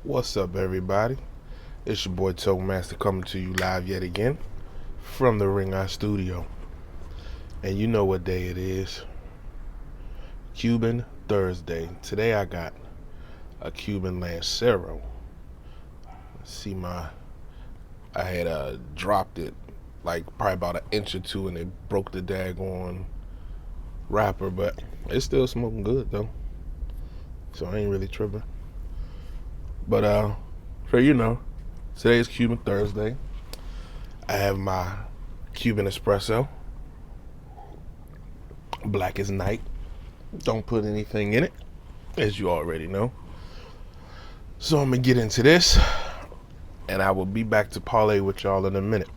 What's up, everybody? It's your boy Toke Master coming to you live yet again from the Ring Eye Studio. And you know what day it is. Cuban Thursday. Today I got a Cuban Lancero. See I had dropped it like probably about an inch or two and it broke the daggone wrapper, but it's still smoking good though. So I ain't really tripping. But today is Cuban Thursday. I have my Cuban espresso, black as night. Don't put anything in it, as you already know. So I'm gonna get into this, and I will be back to parlay with y'all in a minute.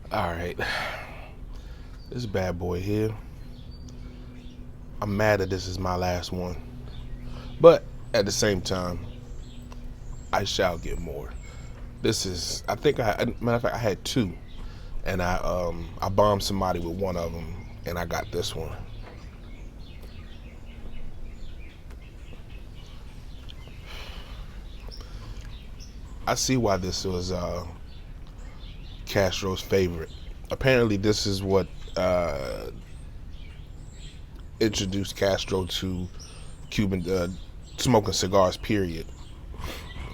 Alright, this bad boy here, I'm mad that this is my last one, but at the same time, I shall get more. Matter of fact, I had two, and I bombed somebody with one of them, and I got this one. I see why this was Castro's favorite. Apparently this is what introduced Castro to Cuban smoking cigars, period.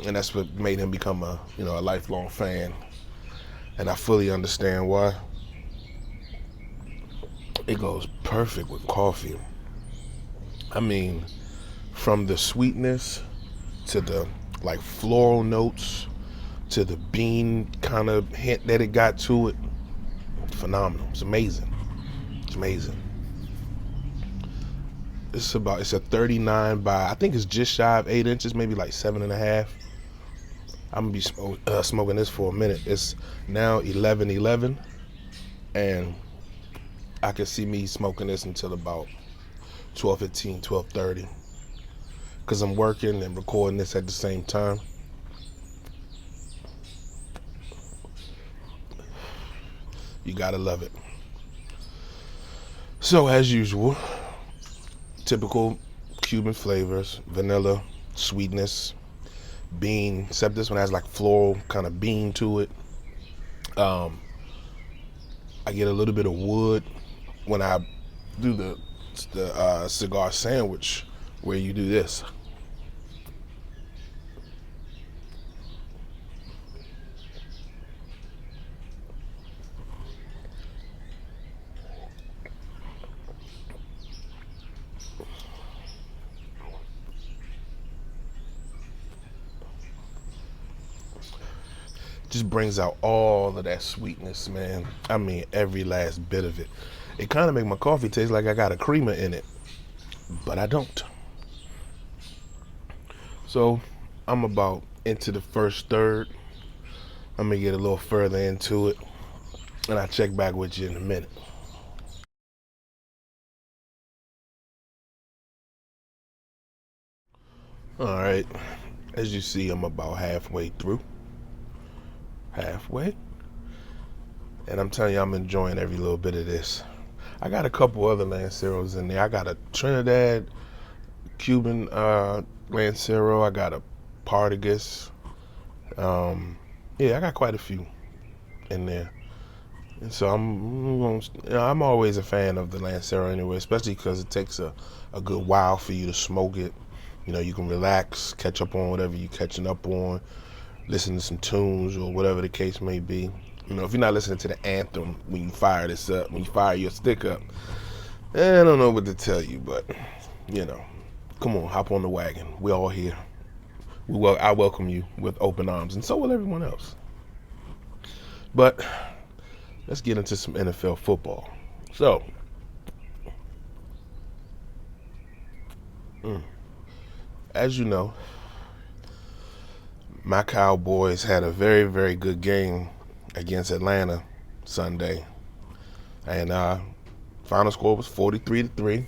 And that's what made him become a lifelong fan. And I fully understand why. It goes perfect with coffee. I mean, from the sweetness to the like floral notes to the bean kind of hint that it got to it, phenomenal. It's amazing. It's amazing. It's a 39 by, I think it's just shy of 8 inches, maybe like 7.5. I'm gonna be smoking this for a minute. It's now 11:11, and I can see me smoking this until about 12:15, 12:30, because I'm working and recording this at the same time. You gotta love it. So as usual, typical Cuban flavors: vanilla, sweetness, bean, except this one has like floral kind of bean to it. I get a little bit of wood when I do the cigar sandwich, where you do this. Just brings out all of that sweetness, man. I mean, every last bit of it. It kind of make my coffee taste like I got a creamer in it, but I don't. So I'm about into the first third. I'm gonna get a little further into it, and I'll check back with you in a minute. All right, as you see, I'm about halfway through. And I'm telling you, I'm enjoying every little bit of this. I got a couple other Lanceros in there. I got a Trinidad Cuban Lancero. I got a Partagas. I got quite a few in there. And so I'm always a fan of the Lancero anyway, especially because it takes a good while for you to smoke it. You can relax, catch up on whatever you're catching up on. listen to some tunes or whatever the case may be. If you're not listening to the Anthem when you fire this up, when you fire your stick up, I don't know what to tell you, but, come on, hop on the wagon. We're all here. I welcome you with open arms, and so will everyone else. But let's get into some NFL football. So, as you know, my Cowboys had a very, very good game against Atlanta Sunday, and final score was 43-3.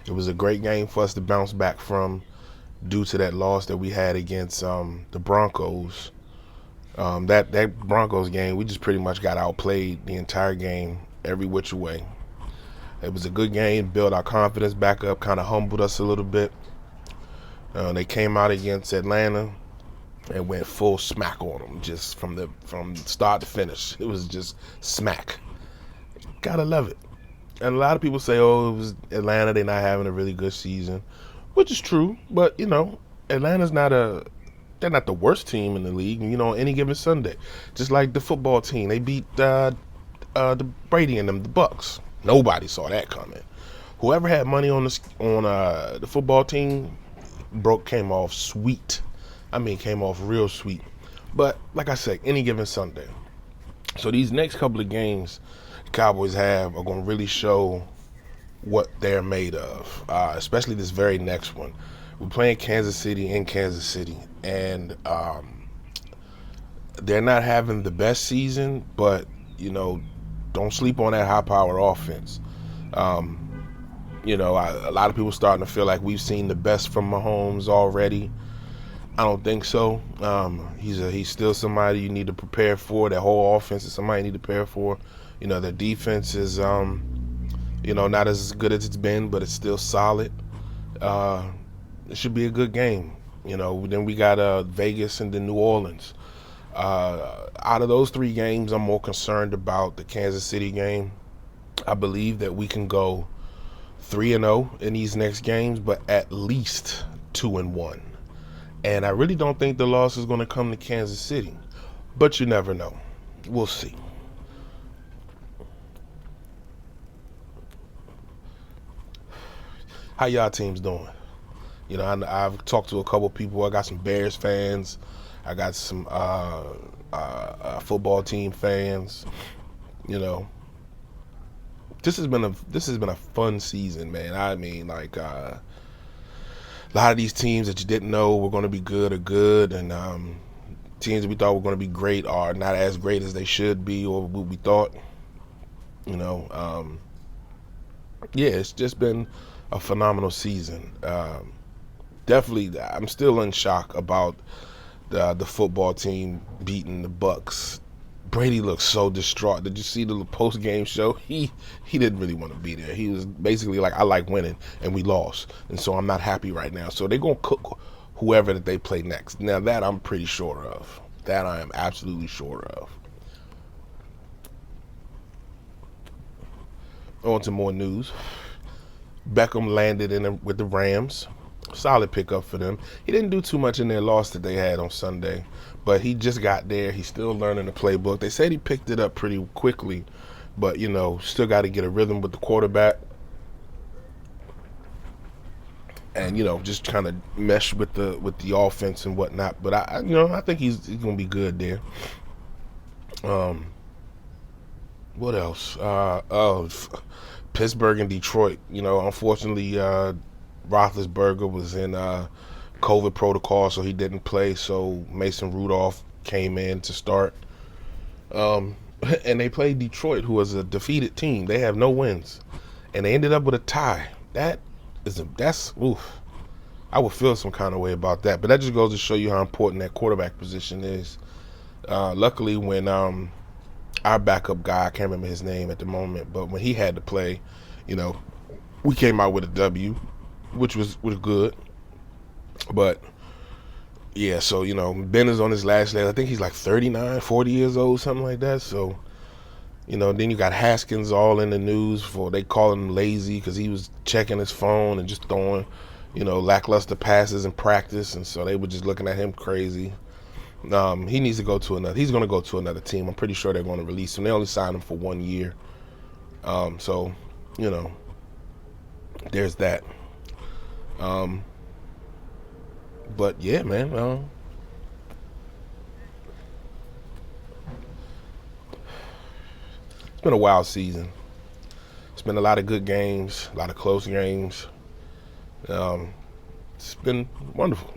It was a great game for us to bounce back from due to that loss that we had against the Broncos. That Broncos game, we just pretty much got outplayed the entire game, every which way. It was a good game, built our confidence back up, kind of humbled us a little bit. They came out against Atlanta and went full smack on them, just from start to finish. It was just smack. Gotta love it. And a lot of people say, oh, it was Atlanta, they're not having a really good season, which is true. But, Atlanta's they're not the worst team in the league, any given Sunday. Just like the football team. They beat the Brady and them, the Bucs. Nobody saw that coming. Whoever had money on the football team came off sweet. Came off real sweet. But like I said, any given Sunday. So these next couple of games the Cowboys have are going to really show what they're made of, especially this very next one. We're playing Kansas City in Kansas City, and they're not having the best season, but, don't sleep on that high-power offense. A lot of people starting to feel like we've seen the best from Mahomes already. I don't think so. He's still somebody you need to prepare for. That whole offense is somebody you need to prepare for. Their defense is, not as good as it's been, but it's still solid. It should be a good game. Then we got Vegas and then New Orleans. Out of those three games, I'm more concerned about the Kansas City game. I believe that we can go 3-0 in these next games, but at least 2-1. And I really don't think the loss is going to come to Kansas City. But you never know. We'll see. How y'all teams doing? I've talked to a couple people. I got some Bears fans. I got some football team fans. This has been a fun season, man. A lot of these teams that you didn't know were going to be good are good, and teams that we thought were going to be great are not as great as they should be or what we thought. It's just been a phenomenal season. Definitely, I'm still in shock about the football team beating the Bucs. Brady looks so distraught. Did you see the post-game show? He didn't really want to be there. He was basically like, I like winning, and we lost, and so I'm not happy right now. So they're going to cook whoever that they play next. Now, that I'm pretty sure of. That I am absolutely sure of. On to more news. Beckham landed with the Rams. Solid pickup for them. He didn't do too much in their loss that they had on Sunday, but he just got there. He's still learning the playbook. They said he picked it up pretty quickly, but still got to get a rhythm with the quarterback, and just kind of mesh with the offense and whatnot. But I think he's gonna be good there. What else? Pittsburgh and Detroit. Unfortunately, Roethlisberger was in COVID protocol, so he didn't play. So Mason Rudolph came in to start. And they played Detroit, who was a defeated team. They have no wins, and they ended up with a tie. That's oof. I would feel some kind of way about that. But that just goes to show you how important that quarterback position is. Luckily, when our backup guy, I can't remember his name at the moment, but when he had to play, we came out with a W, which was good. But yeah, so Ben is on his last leg. I think he's like 39, 40 years old, something like that. So then you got Haskins all in the news they call him lazy because he was checking his phone and just throwing lackluster passes in practice, and so they were just looking at him crazy. He needs to go to another. He's going to go to another team. I'm pretty sure they're going to release him. They only signed him for 1 year. So, there's that. But yeah, man. It's been a wild season. It's been a lot of good games, a lot of close games. It's been wonderful.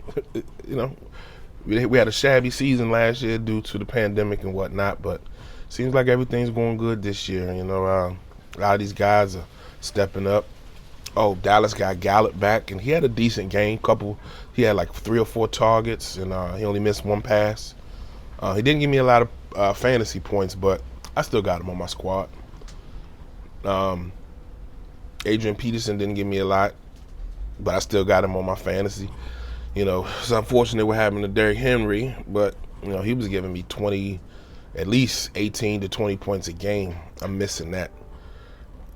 We had a shabby season last year due to the pandemic and whatnot, but seems like everything's going good this year. A lot of these guys are stepping up. Oh, Dallas got Gallup back, and he had a decent game. He had like 3 or 4 targets, and he only missed 1 pass. He didn't give me a lot of fantasy points, but I still got him on my squad. Adrian Peterson didn't give me a lot, but I still got him on my fantasy. It's unfortunate what happened to Derrick Henry, but he was giving me at least 18 to 20 points a game. I'm missing that.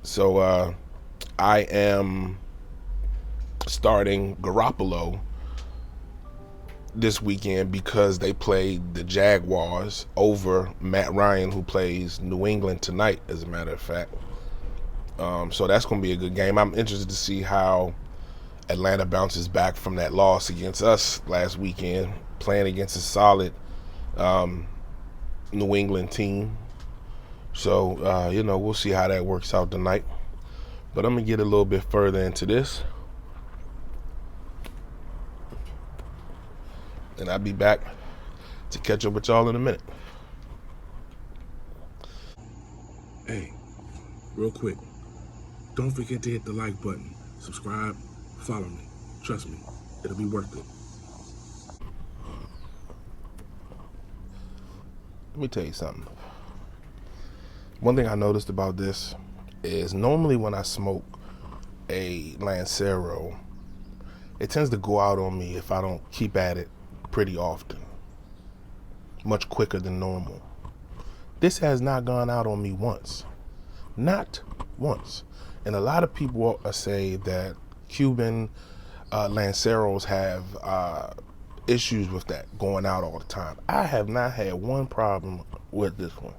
So I am starting Garoppolo this weekend because they played the Jaguars over Matt Ryan, who plays New England tonight, as a matter of fact. So that's going to be a good game. I'm interested to see how Atlanta bounces back from that loss against us last weekend, playing against a solid New England team. So, we'll see how that works out tonight. But I'm going to get a little bit further into this. And I'll be back to catch up with y'all in a minute. Hey, real quick, don't forget to hit the like button, subscribe, follow me. Trust me, it'll be worth it. Let me tell you something. One thing I noticed about this is normally when I smoke a Lancero, it tends to go out on me if I don't keep at it pretty often, much quicker than normal. This has not gone out on me once. Not once. And a lot of people say that Cuban Lanceros have issues with that going out all the time. I have not had one problem with this one.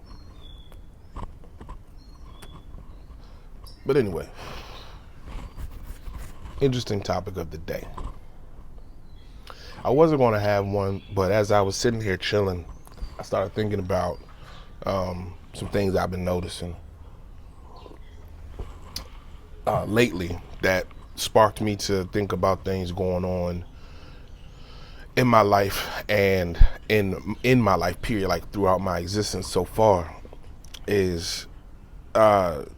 But anyway, interesting topic of the day. I wasn't going to have one, but as I was sitting here chilling, I started thinking about some things I've been noticing lately that sparked me to think about things going on in my life and in my life period, like throughout my existence so far, is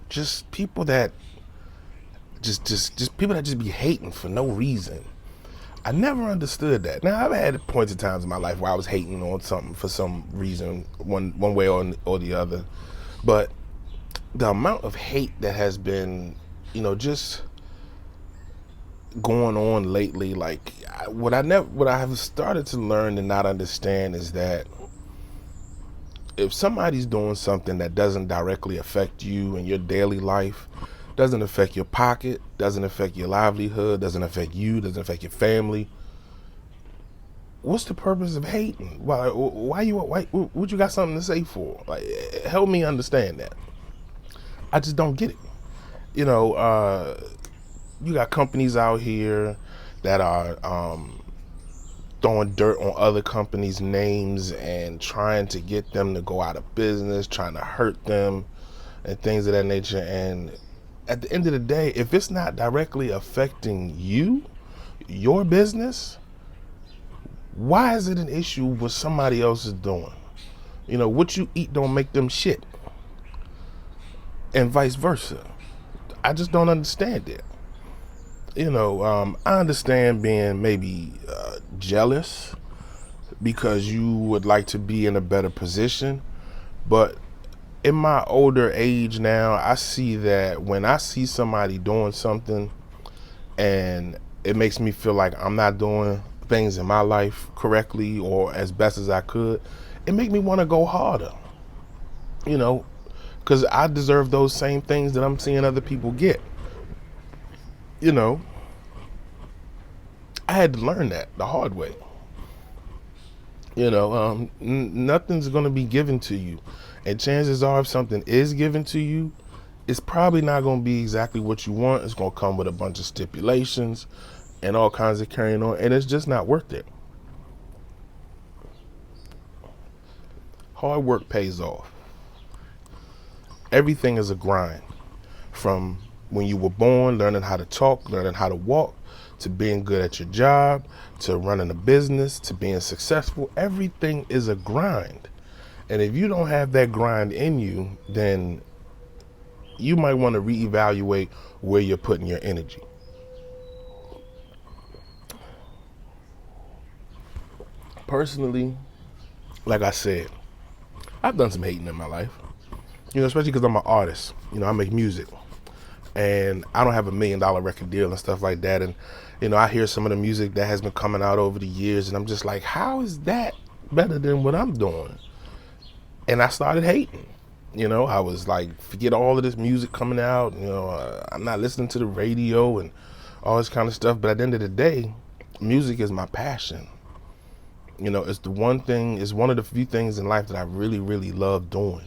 just people that just people that just be hating for no reason. I never understood that. Now, I've had points in times in my life where I was hating on something for some reason, one way or the other. But the amount of hate that has been, just going on lately, like what I have started to learn and not understand is that if somebody's doing something that doesn't directly affect you in your daily life, doesn't affect your pocket, doesn't affect your livelihood, doesn't affect you, doesn't affect your family, what's the purpose of hating? Why what you got something to say for? Like, help me understand that. I just don't get it. You got companies out here that are throwing dirt on other companies' names and trying to get them to go out of business, trying to hurt them and things of that nature. And at the end of the day, if it's not directly affecting you, your business, why is it an issue what somebody else is doing? What you eat don't make them shit. And vice versa. I just don't understand it. I understand being maybe jealous because you would like to be in a better position. But in my older age now, I see that when I see somebody doing something and it makes me feel like I'm not doing things in my life correctly or as best as I could, it makes me want to go harder. Because I deserve those same things that I'm seeing other people get. I had to learn that the hard way. Nothing's going to be given to you. And chances are, if something is given to you, it's probably not going to be exactly what you want. It's going to come with a bunch of stipulations and all kinds of carrying on, and it's just not worth it. Hard work pays off. Everything is a grind. From when you were born, learning how to talk, learning how to walk, to being good at your job, to running a business, to being successful. Everything is a grind. And if you don't have that grind in you, then you might want to reevaluate where you're putting your energy. Personally, like I said, I've done some hating in my life, especially because I'm an artist. I make music, and I don't have $1 million record deal and stuff like that. And, I hear some of the music that has been coming out over the years, and I'm just like, how is that better than what I'm doing? And I started hating. I was like, forget all of this music coming out. I'm not listening to the radio and all this kind of stuff. But at the end of the day, music is my passion. It's the one thing, it's one of the few things in life that I really, really love doing.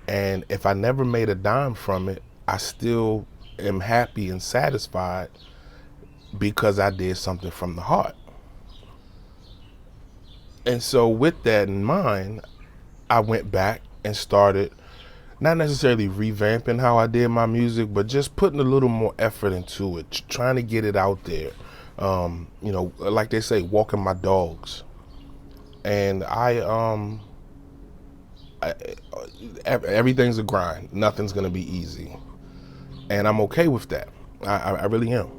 And if I never made a dime from it, I still am happy and satisfied because I did something from the heart. And so with that in mind, I went back and started not necessarily revamping how I did my music, but just putting a little more effort into it, trying to get it out there. Like they say, walking my dogs. And everything's a grind. Nothing's going to be easy. And I'm okay with that. I really am.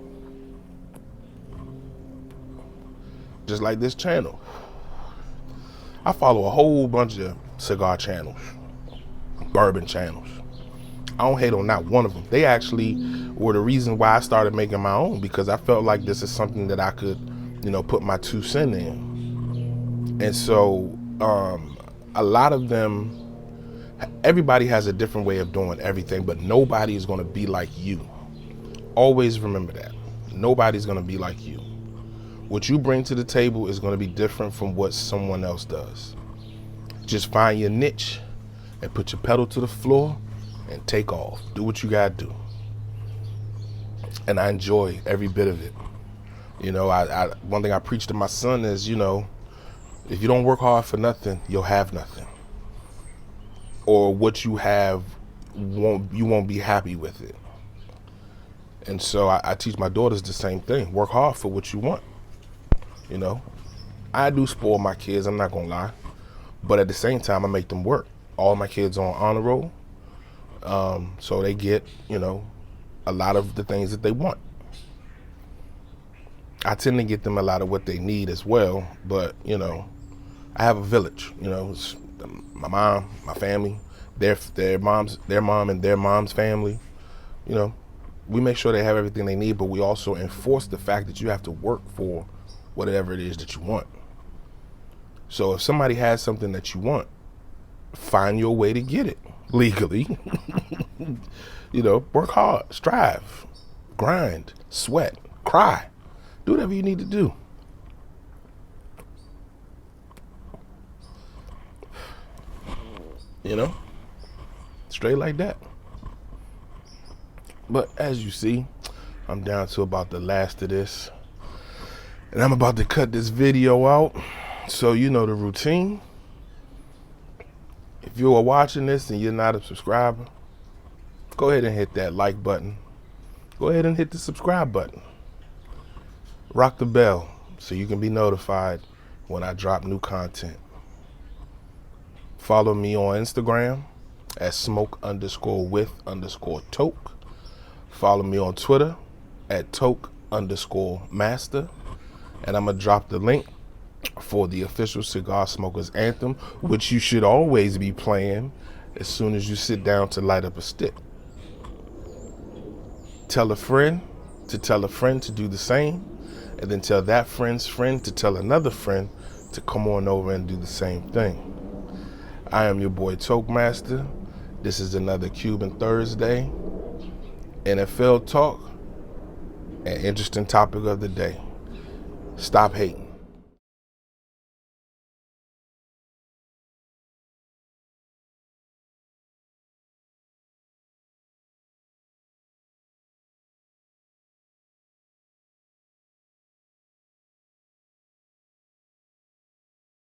Just like this channel. I follow a whole bunch of cigar channels, bourbon channels. I don't hate on not one of them. They actually were the reason why I started making my own, because I felt like this is something that I could, put my 2 cents in. And so a lot of them, everybody has a different way of doing everything, but nobody is going to be like you. Always remember that. Nobody's going to be like you. What you bring to the table is going to be different from what someone else does. Just find your niche and put your pedal to the floor and take off. Do what you got to do. And I enjoy every bit of it. One thing I preach to my son is, if you don't work hard for nothing, you'll have nothing. Or what you have, you won't be happy with it. And so I teach my daughters the same thing. Work hard for what you want. I do spoil my kids, I'm not gonna lie, but at the same time I make them work. All my kids are on honor roll, so they get a lot of the things that they want. I tend to get them a lot of what they need as well, but I have a village. It's my mom, my family, their mom and their mom's family. We make sure they have everything they need, but we also enforce the fact that you have to work for whatever it is that you want. So if somebody has something that you want, find your way to get it legally. Work hard, strive, grind, sweat, cry, do whatever you need to do. Straight like that. But as you see, I'm down to about the last of this. And I'm about to cut this video out. So you know the routine. If you are watching this and you're not a subscriber, go ahead and hit that like button. Go ahead and hit the subscribe button. Rock the bell so you can be notified when I drop new content. Follow me on Instagram at smoke_with_toke. Follow me on Twitter at Toke_master. And I'm going to drop the link for the official Cigar Smokers Anthem, which you should always be playing as soon as you sit down to light up a stick. Tell a friend to tell a friend to do the same, and then tell that friend's friend to tell another friend to come on over and do the same thing. I am your boy Toke Master. This is another Cuban Thursday, NFL talk, and interesting topic of the day. Stop hating.